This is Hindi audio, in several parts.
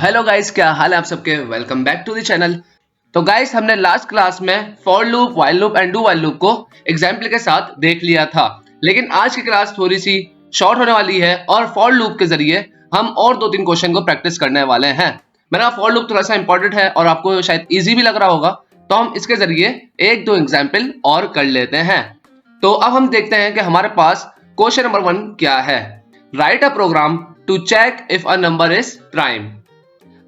हेलो गाइस, क्या हाल है आप सबके। Welcome back to the channel. तो गाइस, हमने लास्ट क्लास में for loop, while loop and do while loop को एग्जाम्पल के साथ देख लिया था, लेकिन आज की क्लास थोड़ी सी शॉर्ट होने वाली है और फॉर लूप के जरिए हम और 2-3 क्वेश्चन को प्रैक्टिस करने वाले हैं। मेरा फॉर लूप थोड़ा सा इंपॉर्टेंट है और आपको शायद इजी भी लग रहा होगा, तो हम इसके जरिए 1-2 एग्जाम्पल और कर लेते हैं। तो अब हम देखते हैं कि हमारे पास क्वेश्चन नंबर 1 क्या है। Write a program to check if a number is prime.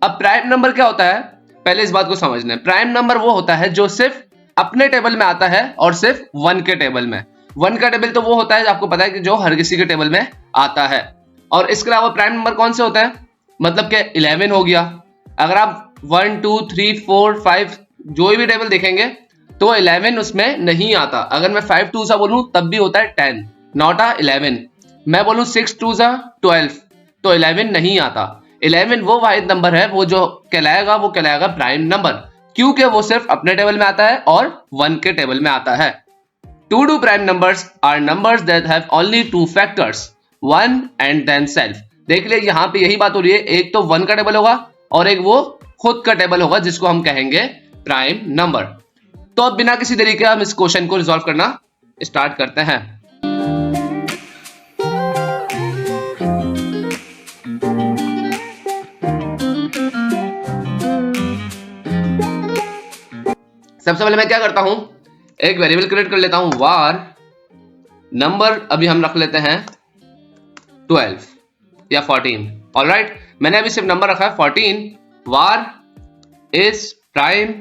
अब प्राइम नंबर क्या होता है, पहले इस बात को समझना है। प्राइम नंबर वो होता है जो सिर्फ अपने टेबल में आता है और सिर्फ 1 के टेबल में। 1 का टेबल तो वो होता है, आपको पता है कि जो हर किसी के टेबल में आता है। और इसके अलावा प्राइम नंबर कौन से होता है, मतलब कि 11 हो गया। अगर आप 1 2 3 4 5 जो भी टेबल देखेंगे तो 11 उसमें नहीं आता। अगर मैं 5 2 सा बोलूं तब भी होता है 10, नॉट आ 11। मैं बोलूं 6 2 सा 12 तो 11 नहीं आता। 11 वो वाहिद नंबर है वो जो कहलाएगा प्राइम नंबर, क्योंकि वो सिर्फ अपने टेबल में आता है और 1 के टेबल में आता है। To do prime numbers are numbers that have only 2 factors, 1 and then self. देख लिए यहाँ पे यही बात हो रही है, एक तो 1 का टेबल होगा और एक वो खुद का टेबल होगा जिसको हम कहेंगे प्राइम नंबर। तो अब बिना किसी देरी के हम इस क्वेश्चन को रिजॉल्व करना स्टार्ट करते हैं। सबसे पहले मैं क्या करता हूं, एक वेरिएबल क्रिएट कर लेता हूं, var नंबर अभी हम रख लेते हैं 12 या 14। ऑलराइट, मैंने अभी सिर्फ नंबर रखा है 14। var is prime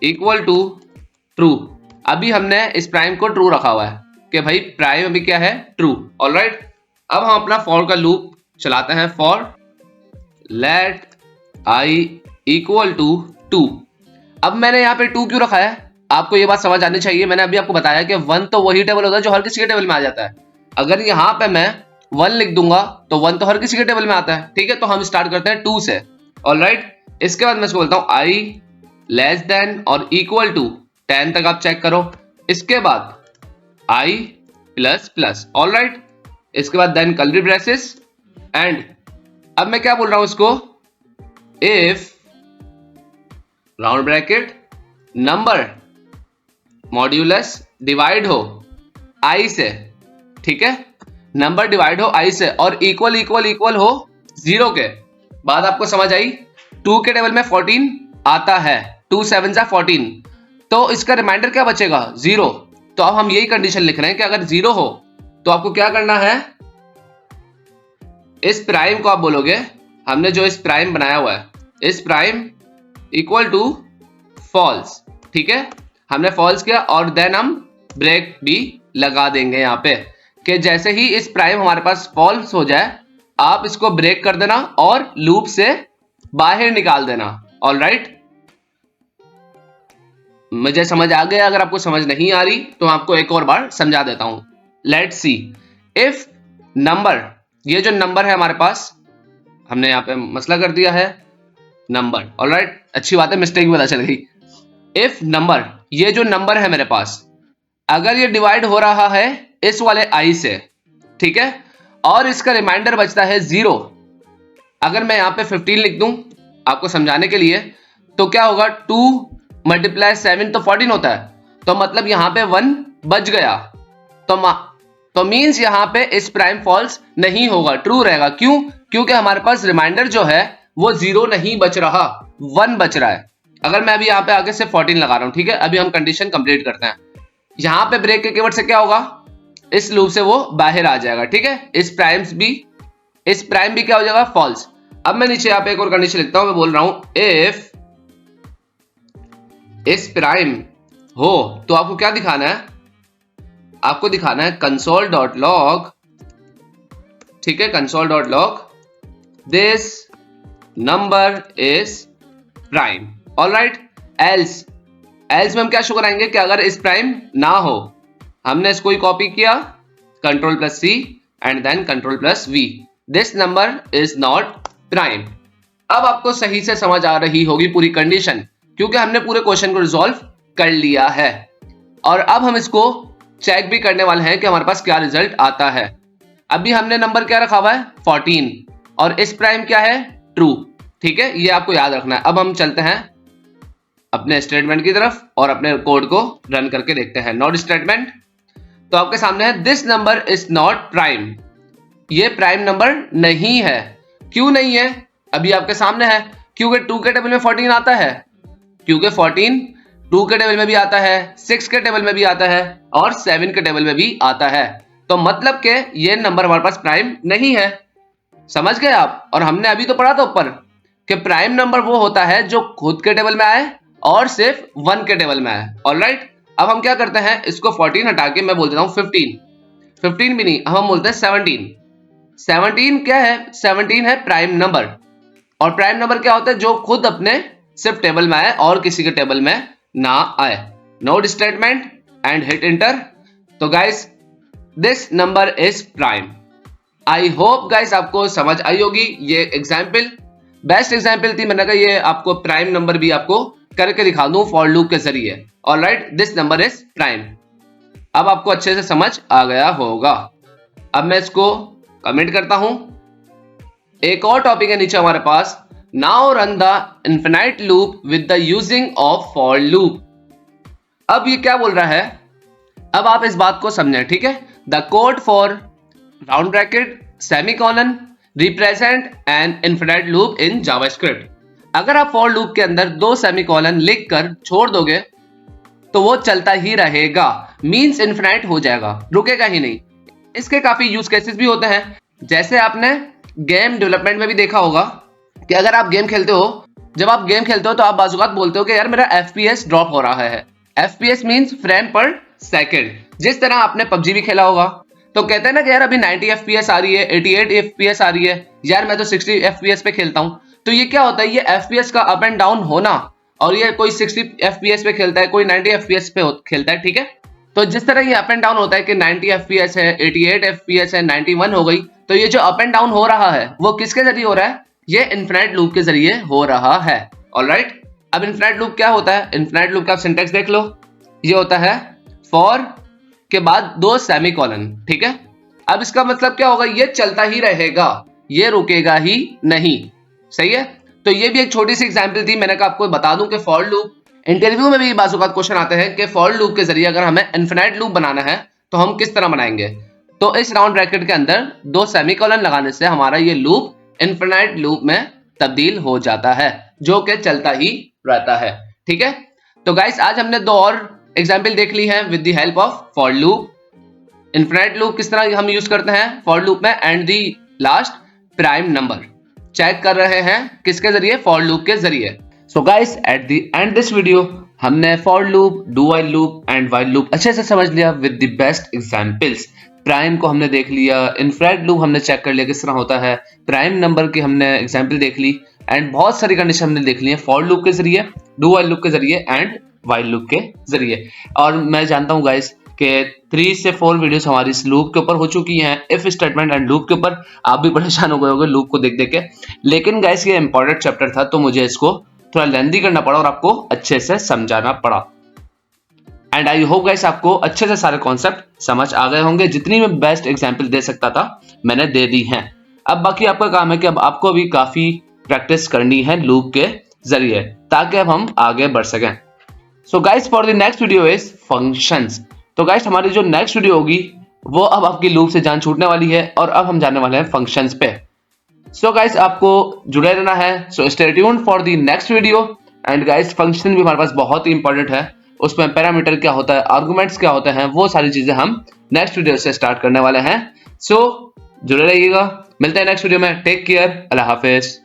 equal to true. अभी हमने इस प्राइम को ट्रू रखा हुआ है कि भाई प्राइम अभी क्या है, ट्रू। ऑलराइट, अब हम अपना फॉर का लूप चलाते हैं, for let i equal to 2। अब मैंने यहाँ पे 2 क्यों रखा है, आपको ये बात समझ आनी चाहिए। मैंने अभी आपको बताया कि 1 तो वही टेबल होता है जो हर किसी के टेबल में आ जाता है। अगर यहाँ पे मैं 1 लिख दूंगा तो 1 तो हर किसी के टेबल में आता है, ठीक है। तो हम स्टार्ट करते हैं 2 से। ऑलराइट, इसके बाद मैं इसको बोलता हूँ i लेस देन और इक्वल टू 10 तक आप चेक करो। इसके बाद i प्लस प्लस। ऑलराइट, इसके बाद देन कर्ली ब्रेसेस एंड अब मैं क्या बोल रहा हूं इसको, if round bracket number modulus divide हो i से, ठीक है। नंबर डिवाइड हो i से और इक्वल इक्वल इक्वल हो 0 के। बात आपको समझ आई। 2 के टेबल में 14 आता है, 2 7 जा 14, तो इसका रिमाइंडर क्या बचेगा, 0। तो अब हम यही कंडीशन लिख रहे हैं कि अगर 0 हो तो आपको क्या करना है, इस प्राइम को आप बोलोगे, हमने जो इस प्राइम बनाया हुआ है, इस प्राइम इक्वल टू फॉल्स, ठीक है। हमने फॉल्स किया और देन हम ब्रेक भी लगा देंगे यहाँ पे कि जैसे ही इस प्राइम हमारे पास फॉल्स हो जाए आप इसको ब्रेक कर देना और लूप से बाहर निकाल देना। ऑलराइट, मुझे समझ आ गया। अगर आपको समझ नहीं आ रही तो आपको एक और बार समझा देता हूं। लेट्स सी, इफ नंबर, ये जो नंबर है हमारे पास, हमने यहाँ पे मसला कर दिया है नंबर। ऑलराइट, अच्छी बात है, मिस्टेक भी पता चल गई। इफ नंबर, ये जो नंबर है मेरे पास, अगर ये डिवाइड हो रहा है इस वाले i से, ठीक है, और इसका रिमाइंडर बचता है 0। अगर मैं यहाँ पे 15 लिख दूं आपको समझाने के लिए, तो क्या होगा, 2 मल्टीप्लाई 7 तो 14 होता है, तो मतलब यहाँ पे 1 बच गया। तो मींस यहाँ पे इस प्राइम फॉल्स नहीं होगा, ट्रू रहेगा। क्यों? क्योंकि हमारे पास रिमाइंडर जो है वो 0 नहीं बच रहा, 1 बच रहा है। अगर मैं अभी यहाँ पे आगे से 14 लगा रहा हूं, ठीक है। अभी हम कंडीशन कंप्लीट करते हैं। यहाँ पे ब्रेक के कीवर्ड से क्या होगा, इस लूप से वो बाहर आ जाएगा, ठीक है। इस प्राइम भी क्या हो जाएगा, फॉल्स। अब मैं नीचे यहाँ पे एक और कंडीशन लिखता हूं, मैं बोल रहा हूं इफ इस प्राइम हो, तो आपको क्या दिखाना है, आपको दिखाना है console.log, ठीक है, console.log this number is prime. Alright, else में हम क्या शो कराएंगे कि अगर इस प्राइम ना हो, हमने इसको ही कॉपी किया, Ctrl+C and then Ctrl+V, this number is not prime. अब आपको सही से समझ आ रही होगी पूरी कंडीशन, क्योंकि हमने पूरे क्वेश्चन को रिजॉल्व कर लिया है। और अब हम इसको चेक भी करने वाले हैं कि हमारे पास क्या रिजल्ट आता है। अभी हमने नंबर क्या रखा हुआ है, 14, और इस प्राइम क्या है, ट्रू। ठीक है, ये आपको याद रखना है। अब हम चलते हैं अपने स्टेटमेंट की तरफ और अपने कोड को रन करके देखते हैं। नॉट स्टेटमेंट, तो आपके सामने है this number is not prime, ये प्राइम नंबर नहीं है। क्यों नहीं है? अभी आपके सामने है, क्योंकि 2 के टेबल में 14 आता है, क्योंकि 14 2 के टेबल में भी आता है, 6 के टेबल में भी आता है और 7 के टेबल में भी आता है। तो मतलब के ये नंबर हमारे पास प्राइम नहीं है। समझ गए आप? और हमने अभी तो पढ़ा था ऊपर कि प्राइम नंबर वो होता है जो खुद के टेबल में आए और सिर्फ 1 के टेबल में आए। ऑलराइट, अब हम क्या करते हैं, इसको 14 हटा के मैं बोल देता हूं 15। 15 भी नहीं, हम बोलते हैं 17। 17 क्या है? 17 है प्राइम नंबर। और प्राइम नंबर क्या होता है? जो खुद अपने सिर्फ टेबल में आए और किसी के टेबल में ना आए। Note statement and hit enter. तो guys this number is prime. I hope guys आपको समझ आई होगी। ये एग्जाम्पल बेस्ट एग्जाम्पल थी, मैंने कहा ये आपको प्राइम नंबर भी आपको करके दिखा दूं फॉर लूप के जरिए। Alright, this number is prime. अब आपको अच्छे से समझ आ गया होगा। अब मैं इसको कमेंट करता हूं। एक और टॉपिक है नीचे हमारे पास, now run the infinite loop with the using of for loop. अब ये क्या बोल रहा है, अब आप इस बात को समझें, ठीक है। The code for round bracket semicolon represent N infinite loop in JavaScript. अगर आप फॉर लूप के अंदर 2 सेमीकोलन लिख कर छोड़ दोगे तो वो चलता ही रहेगा, मींस इन्फिनाइट हो जाएगा, रुकेगा ही नहीं। इसके काफी यूज केसेस भी होते हैं, जैसे आपने गेम डेवलपमेंट में भी देखा होगा कि अगर आप गेम खेलते हो, जब आप गेम खेलते हो तो आप बाजुकात बोलते हो कि यार मेरा FPS ड्रॉप हो रहा है। FPS मींस फ्रेम पर सेकंड। जिस तरह आपने PUBG भी खेला होगा तो कहते हैं ना कि यार अभी 90 FPS आ रही है, 88 FPS आ रही है, यार मैं तो 60 FPS पे खेलता हूं। तो ये क्या होता है, ये FPS का अप एंड डाउन होना, और ये कोई 60 FPS पे खेलता है, कोई 90 FPS पे खेलता है, ठीक है। तो जिस तरह ये अप एंड डाउन होता है कि 90 FPS है, 88 FPS है, 91 हो गई, तो ये जो अप एंड डाउन हो रहा है वो किसके जरिए हो रहा है? ये इन्फिनाइट लूप के जरिए हो रहा है। ऑलराइट, अब इन्फिनाइट लूप क्या होता है? इन्फिनाइट लूप का सिंटेक्स देख लो, ये होता है फॉर के बाद 2 सेमीकोलन, ठीक है। अब इसका मतलब क्या होगा, ये चलता ही रहेगा, ये रुकेगा ही नहीं। सही है, तो ये भी एक छोटी सी एग्जांपल थी। मैंने कहा आपको बता दूं कि फॉर लूप इंटरव्यू में भी बाजुकात क्वेश्चन आते हैं कि फॉर लूप के जरिए अगर हमें इन्फिनाइट लूप बनाना है तो हम किस तरह बनाएंगे। तो इस राउंड ब्रैकेट के अंदर 2 सेमीकोलन लगाने से हमारा ये लूप इन्फिनाइट लूप में तब्दील हो जाता है, जो कि चलता ही रहता है, ठीक है। तो गाइस आज हमने 2 और एग्जाम्पल देख ली है with the help of for loop. Infinite loop किस तरह हम यूज करते हैं फॉर लूप में, and the last prime number check कर रहे हैं किसके जरिए? फॉर लूप के जरिए। So guys at the end this video हमने for loop, do while loop and while loop अच्छे से समझ लिया with the best examples. Prime को हमने देख लिया, इन्फिनाइट लूप हमने चेक कर लिया किस तरह होता है, प्राइम नंबर की हमने एग्जांपल देख ली, एंड बहुत सारी कंडीशन हमने देख ली है फॉर लूप के जरिए, डू व्हाइल लूप के जरिए एंड व्हाइल लूप के जरिए। और मैं जानता हूं गाइस कि 3 से 4 वीडियोस हमारी इस लूप के ऊपर हो चुकी हैं, इफ स्टेटमेंट एंड लूप के ऊपर। आप भी परेशान हो गए होंगे लूप को देख देख के, लेकिन गाइस ये इंपॉर्टेंट चैप्टर था तो मुझे इसको थोड़ा लेंथी करना पड़ा और आपको अच्छे से समझाना पड़ा। एंड आई होप गाइस आपको अच्छे से सारे कॉन्सेप्ट समझ आ गए होंगे। जितनी मैं बेस्ट एग्जांपल दे सकता था मैंने दे दी हैं। अब बाकी आपका काम है कि अब आपको भी काफी प्रैक्टिस करनी है लूप के जरिए, ताकि अब हम आगे बढ़ सकें। So guys for the next video is functions. तो गाइस हमारी जो नेक्स्ट वीडियो होगी वो अब आपकी लूप से जान छूटने वाली है और अब हम जाने वाले हैं फंक्शंस पे। सो गाइस आपको जुड़े रहना है, so stay tuned for the next video. And guys function भी हमारे पास बहुत ही इंपॉर्टेंट है, उसमें पैरामीटर क्या होता है, आर्गुमेंट्स क्या होते हैं, वो सारी चीजें हम नेक्स्ट वीडियो से स्टार्ट करने वाले हैं। सो जुड़े रहिएगा, मिलते हैं नेक्स्ट वीडियो में। टेक केयर, अल्लाह हाफिज।